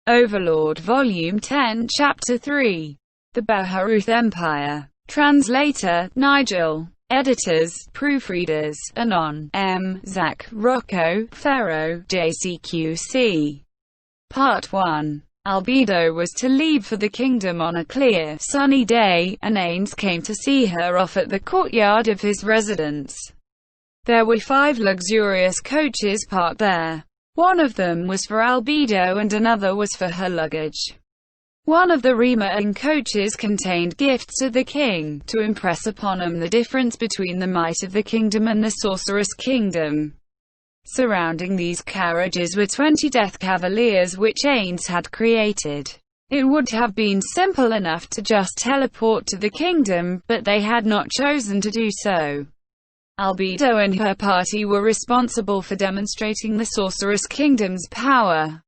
Overlord Volume 10 Chapter 3. The Baharuth Empire. Translator, Nigel. Editors, proofreaders, Anon, M. Zach, Rocco, Ferro, JCQC. Part 1. Albedo was to leave for the kingdom on a clear, sunny day, and Ains came to see her off at the courtyard of his residence. There were 5 luxurious coaches parked there. One of them was for Albedo and another was for her luggage. One of the Rima-ing coaches contained gifts to the king, to impress upon him the difference between the might of the kingdom and the sorceress kingdom. Surrounding these carriages were 20 death cavaliers which Ains had created. It would have been simple enough to just teleport to the kingdom, but they had not chosen to do so. Albedo and her party were responsible for demonstrating the sorceress kingdom's power.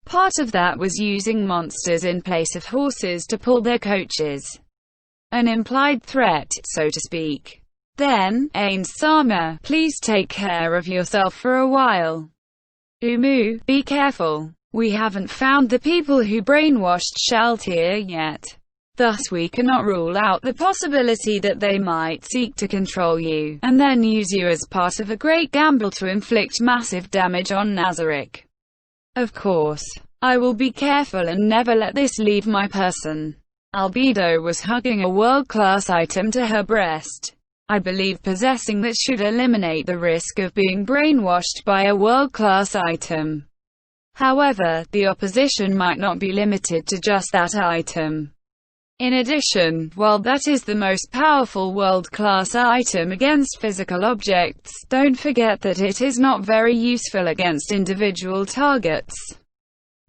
Part of that was using monsters in place of horses to pull their coaches. An implied threat, so to speak. Then, Ains-sama, please take care of yourself for a while. Umu, be careful. We haven't found the people who brainwashed Shaltir yet. Thus we cannot rule out the possibility that they might seek to control you, and then use you as part of a great gamble to inflict massive damage on Nazarick. Of course, I will be careful and never let this leave my person. Albedo was hugging a world-class item to her breast. I believe possessing that should eliminate the risk of being brainwashed by a world-class item. However, the opposition might not be limited to just that item. In addition, while that is the most powerful world-class item against physical objects, don't forget that it is not very useful against individual targets.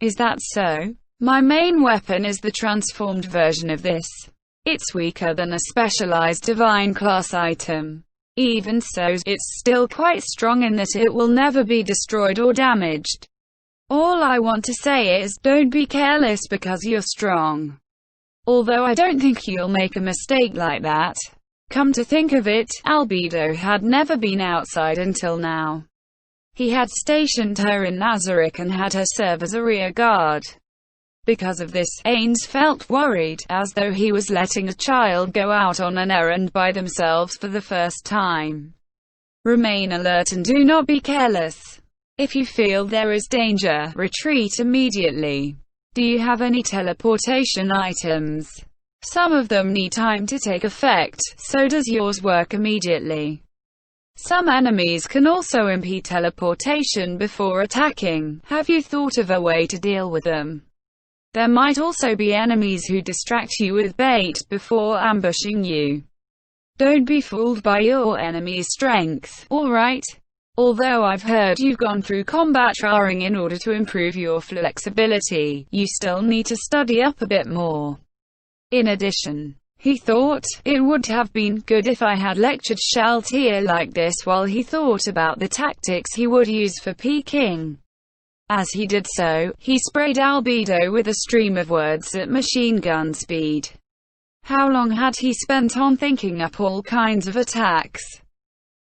Is that so? My main weapon is the transformed version of this. It's weaker than a specialized divine class item. Even so, it's still quite strong in that it will never be destroyed or damaged. All I want to say is, don't be careless because you're strong. Although I don't think you'll make a mistake like that. Come to think of it, Albedo had never been outside until now. He had stationed her in Nazarick and had her serve as a rear guard. Because of this, Ains felt worried, as though he was letting a child go out on an errand by themselves for the first time. Remain alert and do not be careless. If you feel there is danger, retreat immediately. Do you have any teleportation items? Some of them need time to take effect, so does yours work immediately. Some enemies can also impede teleportation before attacking. Have you thought of a way to deal with them? There might also be enemies who distract you with bait before ambushing you. Don't be fooled by your enemy's strength, alright? Although I've heard you've gone through combat training in order to improve your flexibility, you still need to study up a bit more. In addition, he thought, it would have been good if I had lectured Shaltir like this while he thought about the tactics he would use for Peking. As he did so, he sprayed Albedo with a stream of words at machine gun speed. How long had he spent on thinking up all kinds of attacks?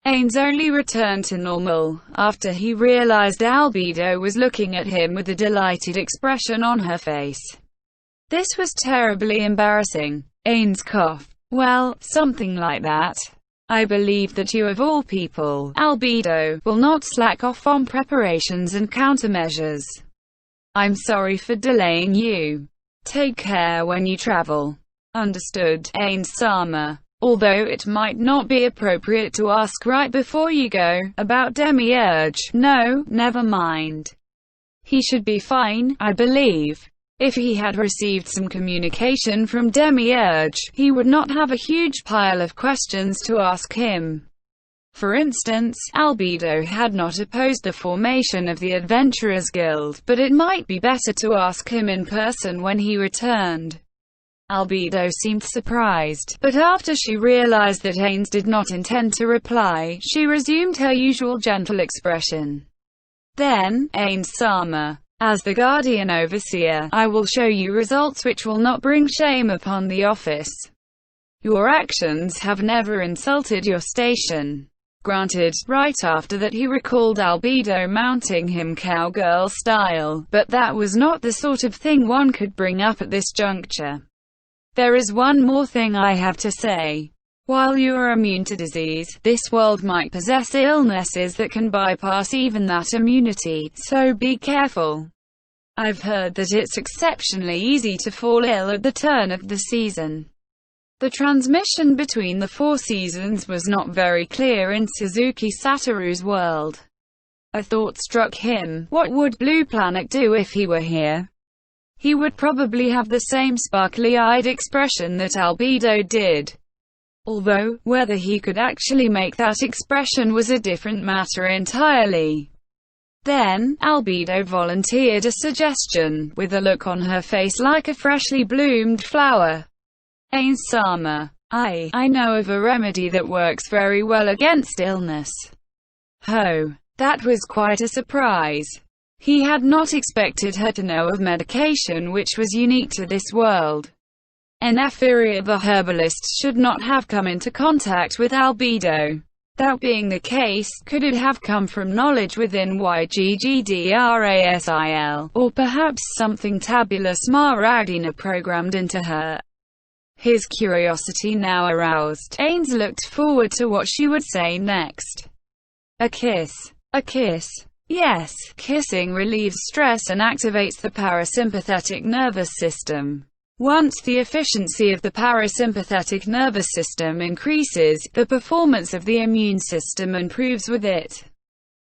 Ains only returned to normal after he realized Albedo was looking at him with a delighted expression on her face. This was terribly embarrassing. Ains coughed. Well, something like that. I believe that you of all people, Albedo, will not slack off on preparations and countermeasures. I'm sorry for delaying you. Take care when you travel. Understood, Ains-sama. Although it might not be appropriate to ask right before you go, about Demiurge, no, never mind. He should be fine, I believe. If he had received some communication from Demiurge, he would not have a huge pile of questions to ask him. For instance, Albedo had not opposed the formation of the Adventurers Guild, but it might be better to ask him in person when he returned. Albedo seemed surprised, but after she realized that Ains did not intend to reply, she resumed her usual gentle expression. Then, Ains-sama, as the Guardian Overseer, I will show you results which will not bring shame upon the office. Your actions have never insulted your station. Granted, right after that he recalled Albedo mounting him cowgirl style, but that was not the sort of thing one could bring up at this juncture. There is one more thing I have to say. While you are immune to disease, this world might possess illnesses that can bypass even that immunity, so be careful. I've heard that it's exceptionally easy to fall ill at the turn of the season. The transmission between the 4 seasons was not very clear in Suzuki Satoru's world. A thought struck him: what would Blue Planet do if he were here? He would probably have the same sparkly-eyed expression that Albedo did. Although, whether he could actually make that expression was a different matter entirely. Then, Albedo volunteered a suggestion, with a look on her face like a freshly bloomed flower. Ains-sama, I know of a remedy that works very well against illness. Ho! That was quite a surprise. He had not expected her to know of medication which was unique to this world. In Euphoria, the herbalist should not have come into contact with Albedo. That being the case, could it have come from knowledge within YGGDRASIL, or perhaps something tabula smaragdina programmed into her? His curiosity now aroused, Ains looked forward to what she would say next. A kiss. A kiss. Yes, kissing relieves stress and activates the parasympathetic nervous system. Once the efficiency of the parasympathetic nervous system increases, the performance of the immune system improves with it.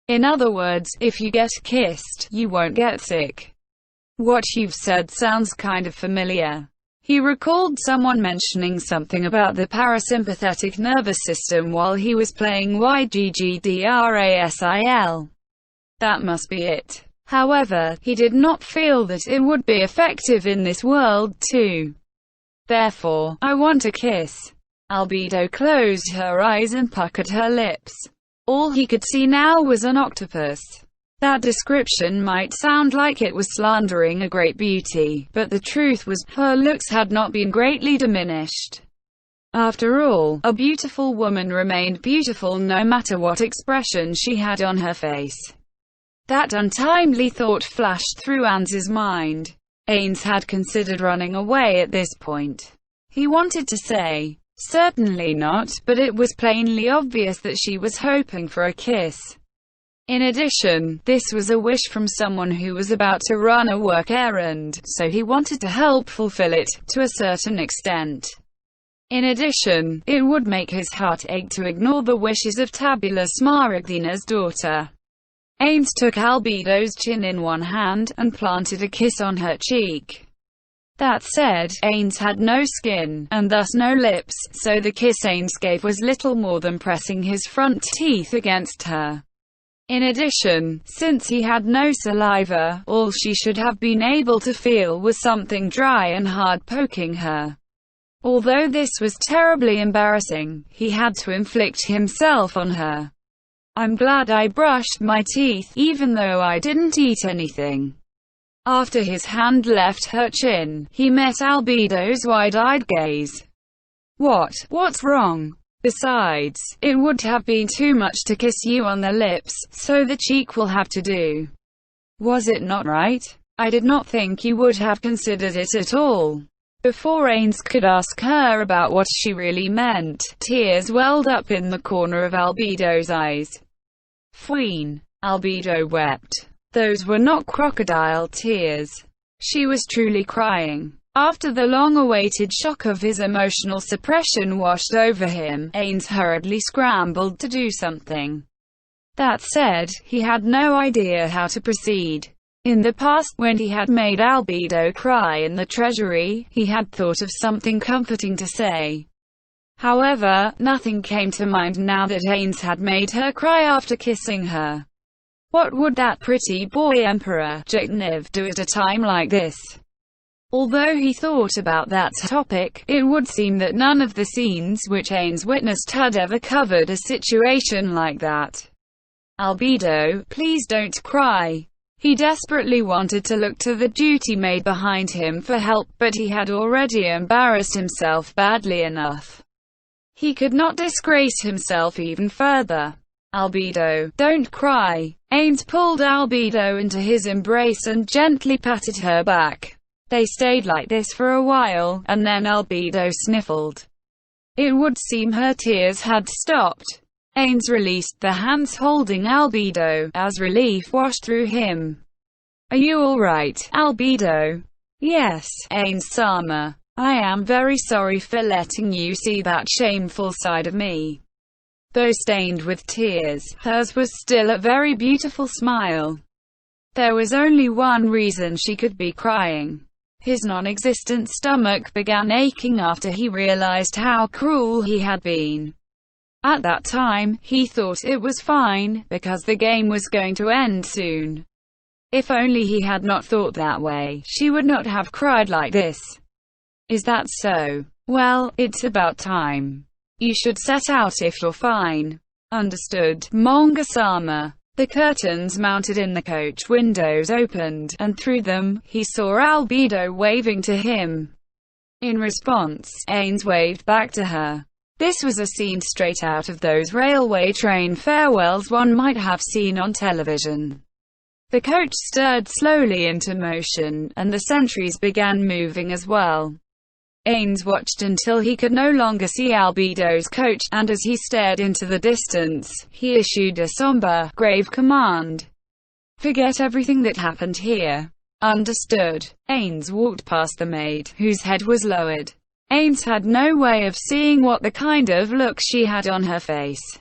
In other words, if you get kissed, you won't get sick. What you've said sounds kind of familiar. He recalled someone mentioning something about the parasympathetic nervous system while he was playing YGGDRASIL. That must be it. However, he did not feel that it would be effective in this world too. Therefore, I want a kiss. Albedo closed her eyes and puckered her lips. All he could see now was an octopus. That description might sound like it was slandering a great beauty, but the truth was, her looks had not been greatly diminished. After all, a beautiful woman remained beautiful no matter what expression she had on her face. That untimely thought flashed through Ains's mind. Ains had considered running away at this point. He wanted to say, certainly not, but it was plainly obvious that she was hoping for a kiss. In addition, this was a wish from someone who was about to run a work errand, so he wanted to help fulfill it, to a certain extent. In addition, it would make his heart ache to ignore the wishes of Tabula Smaragdina's daughter. Ains took Albedo's chin in one hand, and planted a kiss on her cheek. That said, Ains had no skin, and thus no lips, so the kiss Ains gave was little more than pressing his front teeth against her. In addition, since he had no saliva, all she should have been able to feel was something dry and hard poking her. Although this was terribly embarrassing, he had to inflict himself on her. I'm glad I brushed my teeth, even though I didn't eat anything. After his hand left her chin, he met Albedo's wide-eyed gaze. What's wrong? Besides, it would have been too much to kiss you on the lips, so the cheek will have to do. Was it not right? I did not think you would have considered it at all. Before Ains could ask her about what she really meant, tears welled up in the corner of Albedo's eyes. Fween. Albedo wept. Those were not crocodile tears. She was truly crying. After the long-awaited shock of his emotional suppression washed over him, Ains hurriedly scrambled to do something. That said, he had no idea how to proceed. In the past, when he had made Albedo cry in the treasury, he had thought of something comforting to say. However, nothing came to mind now that Ains had made her cry after kissing her. What would that pretty boy Emperor Jitniv do at a time like this? Although he thought about that topic, it would seem that none of the scenes which Ains witnessed had ever covered a situation like that. Albedo, please don't cry. He desperately wanted to look to the duty maid behind him for help, but he had already embarrassed himself badly enough. He could not disgrace himself even further. Albedo, don't cry. Ains pulled Albedo into his embrace and gently patted her back. They stayed like this for a while, and then Albedo sniffled. It would seem her tears had stopped. Ains released the hands holding Albedo, as relief washed through him. Are you alright, Albedo? Yes, Ains-sama. I am very sorry for letting you see that shameful side of me. Though stained with tears, hers was still a very beautiful smile. There was only one reason she could be crying. His non-existent stomach began aching after he realized how cruel he had been. At that time, he thought it was fine, because the game was going to end soon. If only he had not thought that way, she would not have cried like this. Is that so? Well, it's about time. You should set out if you're fine. Understood, Manga-sama. The curtains mounted in the coach windows opened, and through them, he saw Albedo waving to him. In response, Ains waved back to her. This was a scene straight out of those railway train farewells one might have seen on television. The coach stirred slowly into motion, and the sentries began moving as well. Ains watched until he could no longer see Albedo's coach, and as he stared into the distance, he issued a somber, grave command. Forget everything that happened here. Understood. Ains walked past the maid, whose head was lowered. Ains had no way of seeing what the kind of look she had on her face.